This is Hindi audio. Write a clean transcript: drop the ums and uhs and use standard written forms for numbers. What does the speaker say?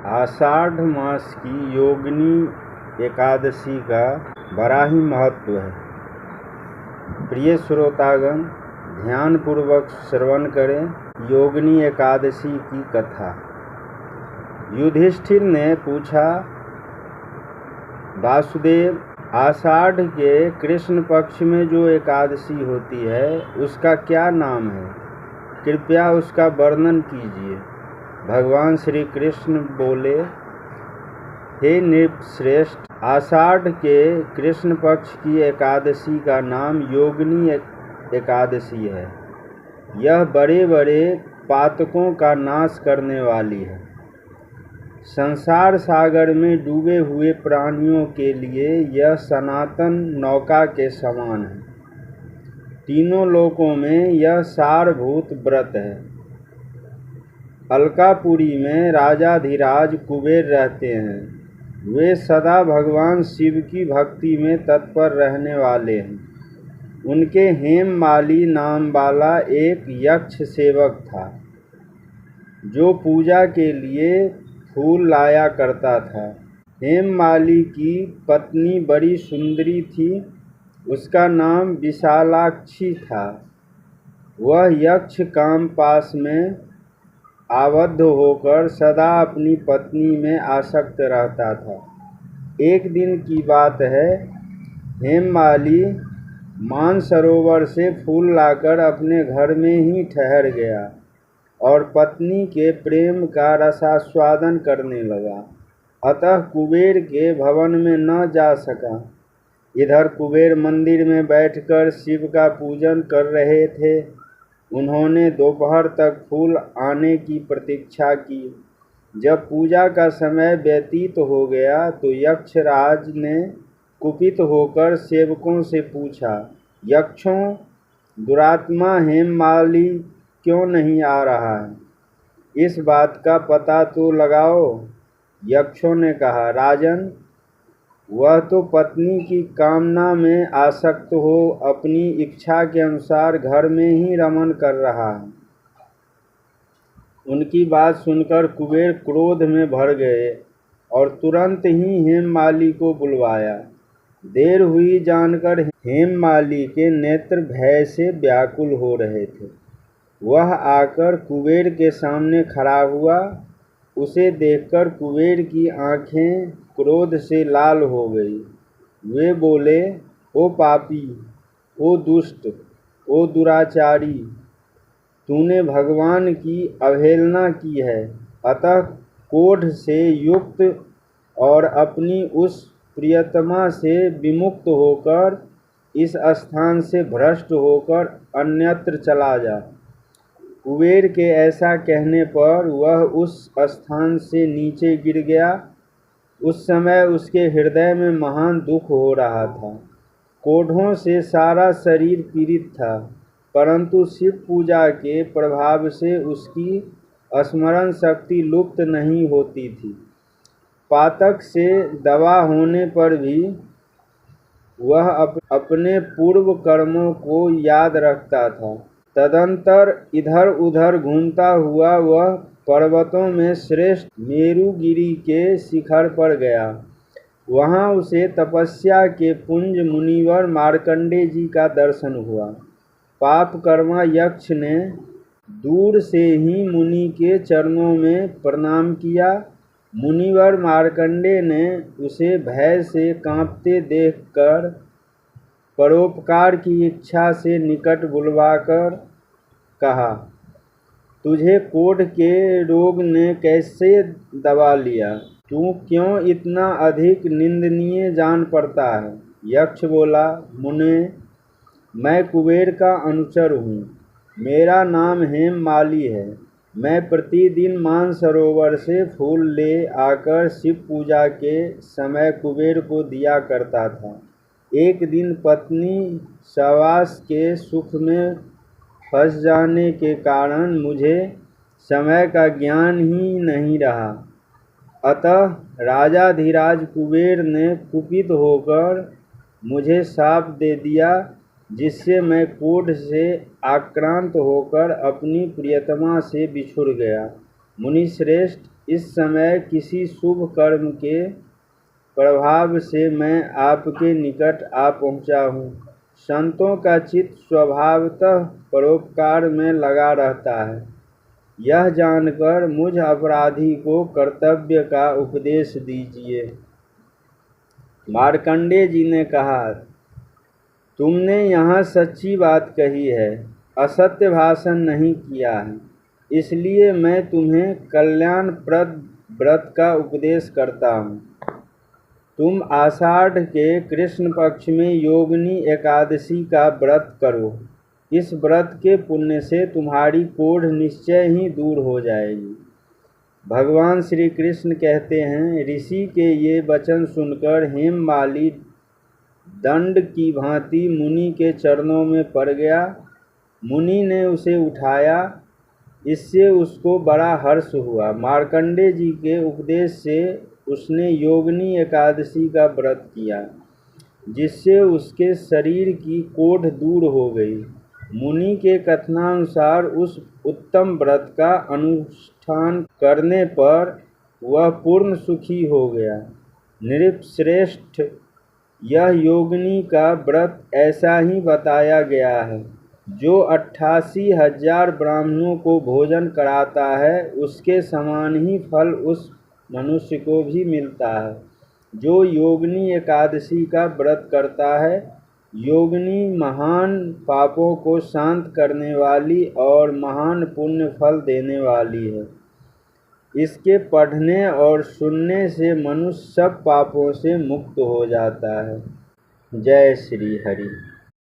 आषाढ़ मास की योगिनी एकादशी का बड़ा ही महत्व है। प्रिय श्रोतागण, ध्यानपूर्वक श्रवण करें योगिनी एकादशी की कथा। युधिष्ठिर ने पूछा, वासुदेव, आषाढ़ के कृष्ण पक्ष में जो एकादशी होती है उसका क्या नाम है? कृपया उसका वर्णन कीजिए। भगवान श्री कृष्ण बोले, हे नृपश्रेष्ठ, आषाढ़ के कृष्ण पक्ष की एकादशी का नाम योगिनी एकादशी है। यह बड़े बड़े पातकों का नाश करने वाली है। संसार सागर में डूबे हुए प्राणियों के लिए यह सनातन नौका के समान है। तीनों लोकों में यह सारभूत व्रत है। अलकापुरी में राजाधिराज कुबेर रहते हैं। वे सदा भगवान शिव की भक्ति में तत्पर रहने वाले हैं। उनके हेममाली नाम वाला एक यक्ष सेवक था, जो पूजा के लिए फूल लाया करता था। हेममाली की पत्नी बड़ी सुंदरी थी। उसका नाम विशालाक्षी था। वह यक्ष कामपाश में आबद्ध होकर सदा अपनी पत्नी में आसक्त रहता था। एक दिन की बात है, हेममाली मानसरोवर से फूल लाकर अपने घर में ही ठहर गया और पत्नी के प्रेम का रसास्वादन करने लगा। अतः कुबेर के भवन में न जा सका। इधर कुबेर मंदिर में बैठकर शिव का पूजन कर रहे थे। उन्होंने दोपहर तक फूल आने की प्रतीक्षा की। जब पूजा का समय व्यतीत हो गया तो यक्षराज ने कुपित होकर सेवकों से पूछा, यक्षों, दुरात्मा हेममाली क्यों नहीं आ रहा है? इस बात का पता तो लगाओ। यक्षों ने कहा, राजन, वह तो पत्नी की कामना में आसक्त हो अपनी इच्छा के अनुसार घर में ही रमन कर रहा है। उनकी बात सुनकर कुबेर क्रोध में भर गए और तुरंत ही हेममाली को बुलवाया। देर हुई जानकर हेममाली के नेत्र भय से व्याकुल हो रहे थे। वह आकर कुबेर के सामने खड़ा हुआ। उसे देखकर कुबेर की आंखें क्रोध से लाल हो गई। वे बोले, ओ पापी, ओ दुष्ट, ओ दुराचारी, तूने भगवान की अवहेलना की है। अतः क्रोध से युक्त और अपनी उस प्रियतमा से विमुक्त होकर इस स्थान से भ्रष्ट होकर अन्यत्र चला जा। कुबेर के ऐसा कहने पर वह उस स्थान से नीचे गिर गया। उस समय उसके हृदय में महान दुख हो रहा था। कोढ़ों से सारा शरीर पीड़ित था, परंतु शिव पूजा के प्रभाव से उसकी स्मरण शक्ति लुप्त नहीं होती थी। पातक से दवा होने पर भी वह अपने पूर्व कर्मों को याद रखता था। तदंतर इधर उधर घूमता हुआ वह पर्वतों में श्रेष्ठ मेरुगिरी के शिखर पर गया। वहां उसे तपस्या के पुंज मुनिवर मार्कंडे जी का दर्शन हुआ। पापकर्मा यक्ष ने दूर से ही मुनि के चरणों में प्रणाम किया। मुनिवर मार्कंडे ने उसे भय से कांपते देखकर परोपकार की इच्छा से निकट बुलवाकर कहा, तुझे कोढ़ के रोग ने कैसे दबा लिया? तू क्यों इतना अधिक निंदनीय जान पड़ता है? यक्ष बोला, मुने, मैं कुबेर का अनुचर हूँ। मेरा नाम हेममाली है। मैं प्रतिदिन मानसरोवर से फूल ले आकर शिव पूजा के समय कुबेर को दिया करता था। एक दिन पत्नी सहवास के सुख में फंस जाने के कारण मुझे समय का ज्ञान ही नहीं रहा। अतः राजाधिराज कुबेर ने कुपित होकर मुझे शाप दे दिया, जिससे मैं क्रोध से आक्रांत होकर अपनी प्रियतमा से बिछुड़ गया। मुनिश्रेष्ठ, इस समय किसी शुभ कर्म के प्रभाव से मैं आपके निकट आ पहुँचा हूँ। संतों का चित्त स्वभावतः परोपकार में लगा रहता है। यह जानकर मुझ अपराधी को कर्तव्य का उपदेश दीजिए। मार्कंडेय जी ने कहा, तुमने यहाँ सच्ची बात कही है, असत्य भाषण नहीं किया है, इसलिए मैं तुम्हें कल्याणप्रद व्रत का उपदेश करता हूँ। तुम आषाढ़ के कृष्ण पक्ष में योगिनी एकादशी का व्रत करो। इस व्रत के पुण्य से तुम्हारी कोढ़ निश्चय ही दूर हो जाएगी। भगवान श्री कृष्ण कहते हैं, ऋषि के ये वचन सुनकर हेममाली दंड की भांति मुनि के चरणों में पड़ गया। मुनि ने उसे उठाया, इससे उसको बड़ा हर्ष हुआ। मार्कंडेय जी के उपदेश से उसने योगिनी एकादशी का व्रत किया, जिससे उसके शरीर की कोढ़ दूर हो गई। मुनि के कथनानुसार उस उत्तम व्रत का अनुष्ठान करने पर वह पूर्ण सुखी हो गया। नृपश्रेष्ठ, यह योगिनी का व्रत ऐसा ही बताया गया है। जो 88,000 ब्राह्मणों को भोजन कराता है, उसके समान ही फल उस मनुष्य को भी मिलता है जो योगिनी एकादशी का व्रत करता है। योगिनी महान पापों को शांत करने वाली और महान पुण्य फल देने वाली है। इसके पढ़ने और सुनने से मनुष्य सब पापों से मुक्त हो जाता है। जय श्री हरि।